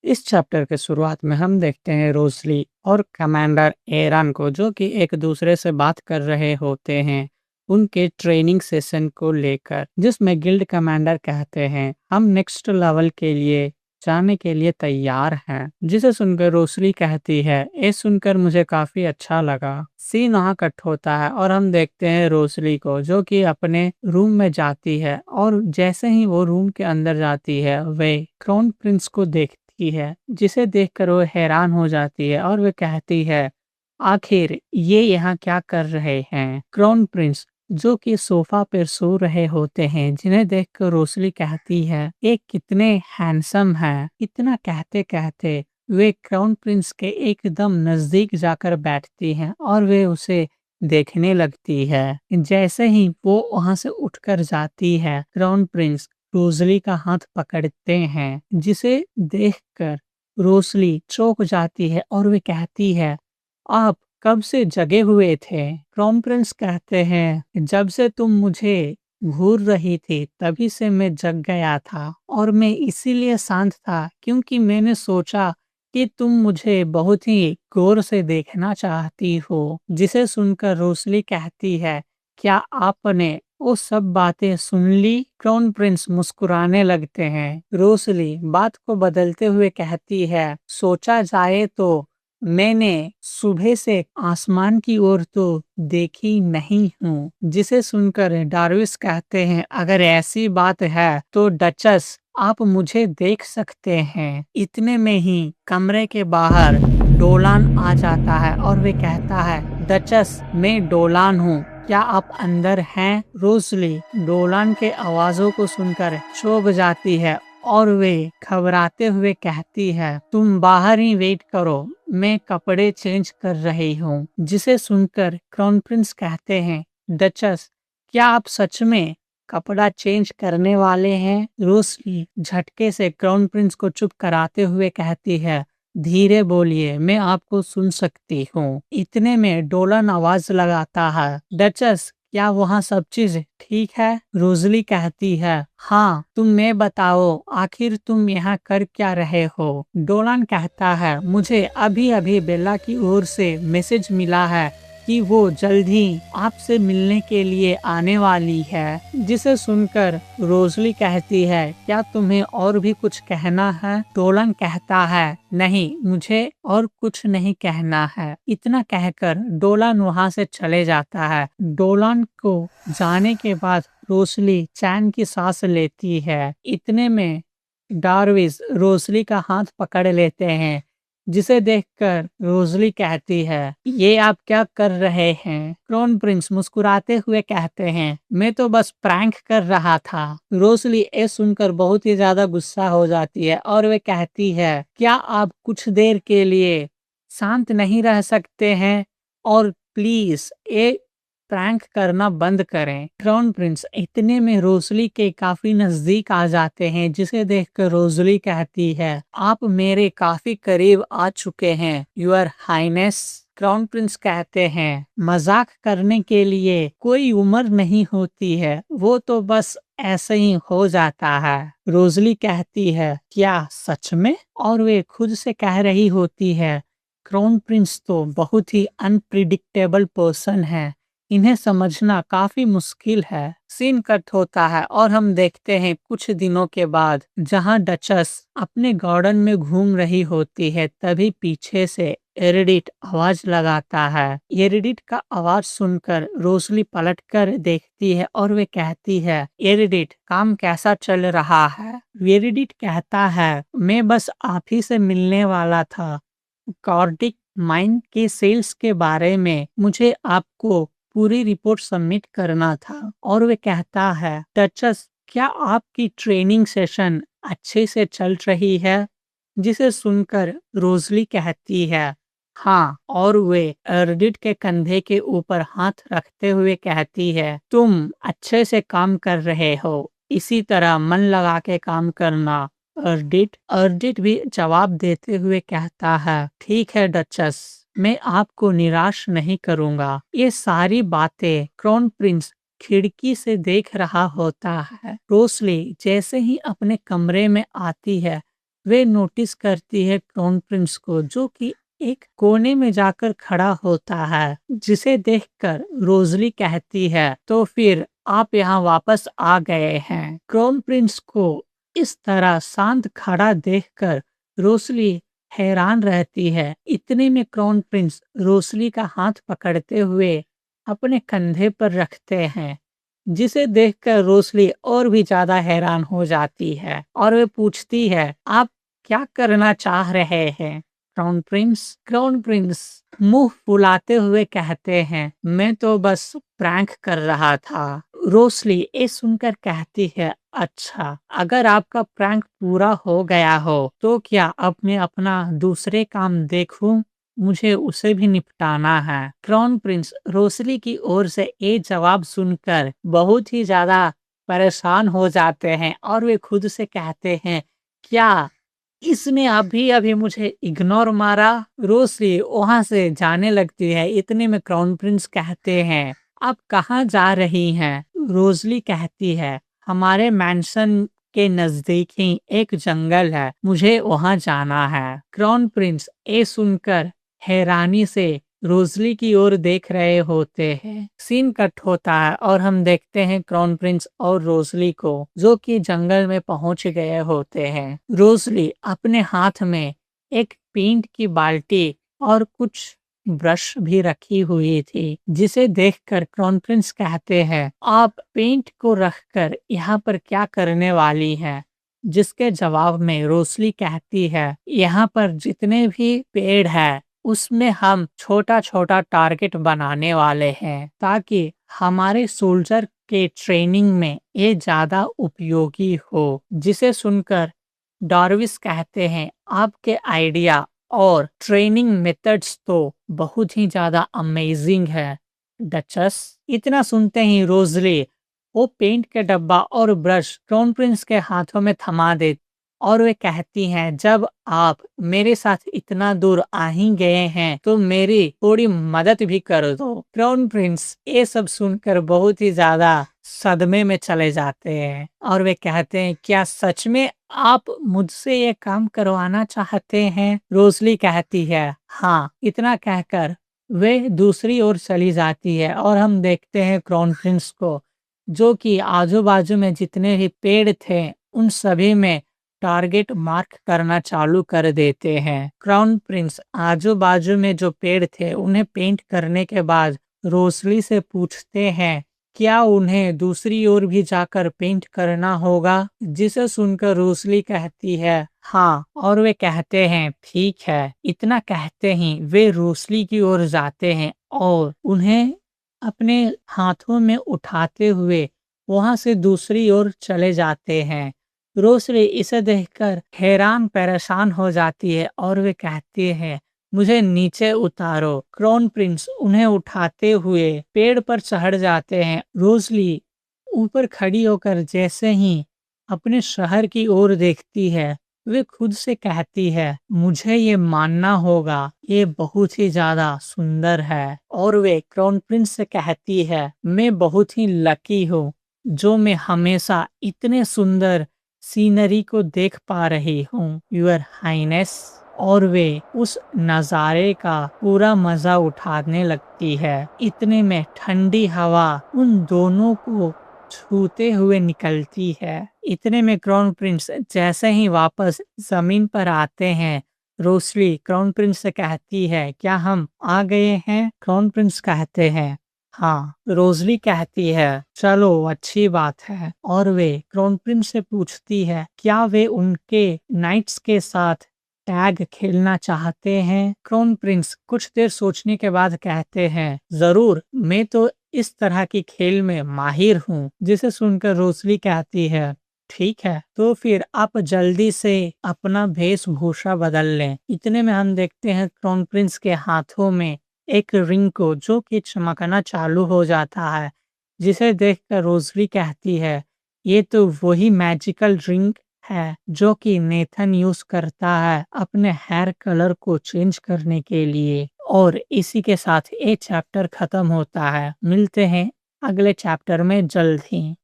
इस चैप्टर के शुरुआत में हम देखते हैं रोजली और कमांडर एरन को जो कि एक दूसरे से बात कर रहे होते हैं उनके ट्रेनिंग सेशन को लेकर, जिसमें गिल्ड कमांडर कहते हैं हम नेक्स्ट लेवल के लिए जाने के लिए तैयार हैं। जिसे सुनकर रोसली कहती है ये सुनकर मुझे काफी अच्छा लगा। सीन वहाँ कट होता है और हम देखते हैं रोसली को जो कि अपने रूम में जाती है, और जैसे ही वो रूम के अंदर जाती है वे क्राउन प्रिंस को देखती है, जिसे देखकर वो हैरान हो जाती है और वे कहती है आखिर ये यहाँ क्या कर रहे हैं। क्राउन प्रिंस जो कि सोफा पर सो रहे होते हैं, जिन्हें देखकर रोसली कहती है ये कितने हैंडसम है। इतना कहते कहते वे क्राउन प्रिंस के एकदम नजदीक जाकर बैठती हैं और वे उसे देखने लगती है। जैसे ही वो वहां से उठकर जाती है, क्राउन प्रिंस रोसली का हाथ पकड़ते हैं, जिसे देखकर रोसली चौंक जाती है और वे कहती है आप कब से जगे हुए थे। क्राउन प्रिंस कहते हैं जब से तुम मुझे घूर रही थी तभी से मैं जग गया था, और मैं इसीलिए शांत था क्योंकि मैंने सोचा कि तुम मुझे बहुत ही गौर से देखना चाहती हो। जिसे सुनकर रोसली कहती है क्या आपने वो सब बातें सुन ली। क्राउन प्रिंस मुस्कुराने लगते हैं। रोसली बात को बदलते हुए कहती है सोचा जाए तो मैंने सुबह से आसमान की ओर तो देखी नहीं हूँ। जिसे सुनकर डार्विस कहते हैं अगर ऐसी बात है तो डचस आप मुझे देख सकते हैं। इतने में ही कमरे के बाहर डोलान आ जाता है और वे कहता है डचस मैं डोलान हूँ, क्या आप अंदर हैं। रोसली डोलान के आवाजों को सुनकर चौंक जाती है और वे घबराते हुए कहती है तुम बाहर ही वेट करो, मैं कपड़े चेंज कर रही हूँ। जिसे सुनकर क्राउन प्रिंस कहते हैं डचस क्या आप सच में कपड़ा चेंज करने वाले हैं। रोसली झटके से क्राउन प्रिंस को चुप कराते हुए कहती है धीरे बोलिए, मैं आपको सुन सकती हूँ। इतने में डोलन आवाज लगाता है डचस क्या वहाँ सब चीज ठीक है। रोजली कहती है हाँ तुम मैं बताओ आखिर तुम यहाँ कर क्या रहे हो। डोलान कहता है मुझे अभी अभी बेला की ओर से मैसेज मिला है कि वो जल्द ही आपसे मिलने के लिए आने वाली है। जिसे सुनकर रोजली कहती है क्या तुम्हें और भी कुछ कहना है। डोलन कहता है नहीं मुझे और कुछ नहीं कहना है। इतना कहकर डोलन वहां से चले जाता है। डोलन को जाने के बाद रोसली चैन की सांस लेती है। इतने में डार्विस रोसली का हाथ पकड़ लेते हैं, जिसे देखकर रोजली कहती है ये आप क्या कर रहे हैं। क्राउन प्रिंस मुस्कुराते हुए कहते हैं मैं तो बस प्रैंक कर रहा था। रोजली ये सुनकर बहुत ही ज्यादा गुस्सा हो जाती है और वे कहती है क्या आप कुछ देर के लिए शांत नहीं रह सकते हैं और प्लीज ये प्रैंक करना बंद करें। क्राउन प्रिंस इतने में रोजली के काफी नजदीक आ जाते हैं, जिसे देखकर रोजली कहती है आप मेरे काफी करीब आ चुके हैं योर हाइनेस। क्राउन प्रिंस कहते हैं मजाक करने के लिए कोई उम्र नहीं होती है, वो तो बस ऐसे ही हो जाता है। रोजली कहती है क्या सच में, और वे खुद से कह रही होती है क्राउन प्रिंस तो बहुत ही अनप्रिडिक्टेबल पर्सन है, इन्हें समझना काफी मुश्किल है। सीन कट होता है और हम देखते हैं कुछ दिनों के बाद जहां डचस अपने गार्डन में घूम रही होती है, तभी पीछे से एरिडिट आवाज लगाता है। एरिडिट का आवाज सुनकर रोसली पलटकर देखती है और वे कहती है एरिडिट काम कैसा चल रहा है। एरिडिट कहता है मैं बस आप ही से मिलने वाला था, कॉर्डिक माइन के सेल्स के बारे में मुझे आपको पूरी रिपोर्ट सबमिट करना था। और वे कहता है डचस क्या आपकी ट्रेनिंग सेशन अच्छे से चल रही है। जिसे सुनकर रोजली कहती है हाँ, और वे एरिडिट के कंधे के ऊपर हाथ रखते हुए कहती है तुम अच्छे से काम कर रहे हो, इसी तरह मन लगा के काम करना। एरिडिट भी जवाब देते हुए कहता है ठीक है डचस, मैं आपको निराश नहीं करूंगा। ये सारी बातें क्राउन प्रिंस खिड़की से देख रहा होता है। रोसली जैसे ही अपने कमरे में आती है वे नोटिस करती है क्राउन प्रिंस को, जो कि एक कोने में जाकर खड़ा होता है, जिसे देखकर रोजली कहती है, तो फिर आप यहाँ वापस आ गए हैं। क्राउन प्रिंस को इस तरह शांत खड़ा देखकर रोसली हैरान रहती है। इतने में क्राउन प्रिंस रोसली का हाथ पकड़ते हुए अपने कंधे पर रखते हैं, जिसे देखकर रोसली और भी ज्यादा हैरान हो जाती है और वे पूछती है, आप क्या करना चाह रहे हैं क्राउन प्रिंस मुंह फुलाते हुए कहते हैं, मैं तो बस प्रैंक कर रहा था। रोसली ये सुनकर कहती है, अच्छा, अगर आपका प्रैंक पूरा हो गया हो तो क्या अब मैं अपना दूसरे काम देखूं? मुझे उसे भी निपटाना है। क्राउन प्रिंस रोसली की ओर से ये जवाब सुनकर बहुत ही ज्यादा परेशान हो जाते हैं और वे खुद से कहते हैं, क्या इसने अभी अभी मुझे इग्नोर मारा? रोसली वहां से जाने लगती है। इतने में क्राउन प्रिंस कहते हैं, आप कहाँ जा रही हैं? रोजली कहती है, हमारे मैंशन के नजदीक ही एक जंगल है, मुझे वहां जाना है। क्राउन प्रिंस ये सुनकर हैरानी से रोजली की ओर देख रहे होते हैं। सीन कट होता है और हम देखते हैं क्राउन प्रिंस और रोजली को, जो कि जंगल में पहुंच गए होते हैं। रोजली अपने हाथ में एक पेंट की बाल्टी और कुछ ब्रश भी रखी हुई थी, जिसे देखकर क्राउन प्रिंस कहते हैं, आप पेंट को रखकर यहाँ पर क्या करने वाली हैं? जिसके जवाब में रोसली कहती है, यहाँ पर जितने भी पेड़ है उसमें हम छोटा छोटा टारगेट बनाने वाले हैं, ताकि हमारे सोल्जर के ट्रेनिंग में ये ज्यादा उपयोगी हो। जिसे सुनकर डार्विस कहते हैं, आपके आइडिया और ट्रेनिंग मेथड्स तो बहुत ही ज्यादा अमेजिंग है डचस। इतना सुनते ही रोजली वो पेंट के डब्बा और ब्रश क्राउन प्रिंस के हाथों में थमा दे और वे कहती हैं, जब आप मेरे साथ इतना दूर आ ही गए हैं तो मेरी थोड़ी मदद भी कर दो। क्राउन प्रिंस ये सब सुनकर बहुत ही ज्यादा सदमे में चले जाते हैं और वे कहते हैं, क्या सच में आप मुझसे ये काम करवाना चाहते हैं? रोजली कहती है, हाँ। इतना कहकर वे दूसरी ओर चली जाती है और हम देखते हैं क्राउन प्रिंस को, जो कि आजू बाजू में जितने भी पेड़ थे उन सभी में टारगेट मार्क करना चालू कर देते हैं। क्राउन प्रिंस आजू बाजू में जो पेड़ थे उन्हें पेंट करने के बाद रोसली से पूछते हैं, क्या उन्हें दूसरी ओर भी जाकर पेंट करना होगा? जिसे सुनकर रोसली कहती है, हाँ, और वे कहते हैं, ठीक है। इतना कहते ही वे रोसली की ओर जाते हैं और उन्हें अपने हाथों में उठाते हुए वहां से दूसरी ओर चले जाते हैं। रोसली इसे देखकर हैरान परेशान हो जाती है और वे कहती है, मुझे नीचे उतारो। क्राउन प्रिंस उन्हें उठाते हुए पेड़ पर चढ़ जाते हैं। रोसली ऊपर खड़ी होकर जैसे ही अपने शहर की ओर देखती है, वे खुद से कहती है, मुझे ये मानना होगा, ये बहुत ही ज्यादा सुंदर है। और वे क्राउन प्रिंस से कहती है, मैं बहुत ही लकी हूँ जो मैं हमेशा इतने सुंदर सीनरी को देख पा रही हूँ, यूर हाइनेस। और वे उस नज़ारे का पूरा मजा उठाने लगती है। इतने में ठंडी हवा उन दोनों को छूते हुए निकलती है। इतने में क्राउन प्रिंस जैसे ही वापस जमीन पर आते हैं, रोसली क्राउन प्रिंस से कहती है, क्या हम आ गए हैं? क्राउन प्रिंस कहते हैं, हाँ। रोजली कहती है, चलो अच्छी बात है। और वे क्राउन प्रिंस से पूछती है, क्या वे उनके नाइट्स के साथ टैग खेलना चाहते हैं? क्राउन प्रिंस कुछ देर सोचने के बाद कहते हैं, जरूर, मैं तो इस तरह की खेल में माहिर हूँ। जिसे सुनकर रोसली कहती है, ठीक है, तो फिर आप जल्दी से अपना वेशभूषा बदल लें। इतने में हम देखते हैं क्राउन प्रिंस के हाथों में एक रिंग को, जो कि चमकना चालू हो जाता है। जिसे देखकर रोजली कहती है, ये तो वही मैजिकल रिंग है जो कि नेथन यूज करता है अपने हेयर कलर को चेंज करने के लिए। और इसी के साथ ये चैप्टर खत्म होता है। मिलते हैं अगले चैप्टर में जल्द ही।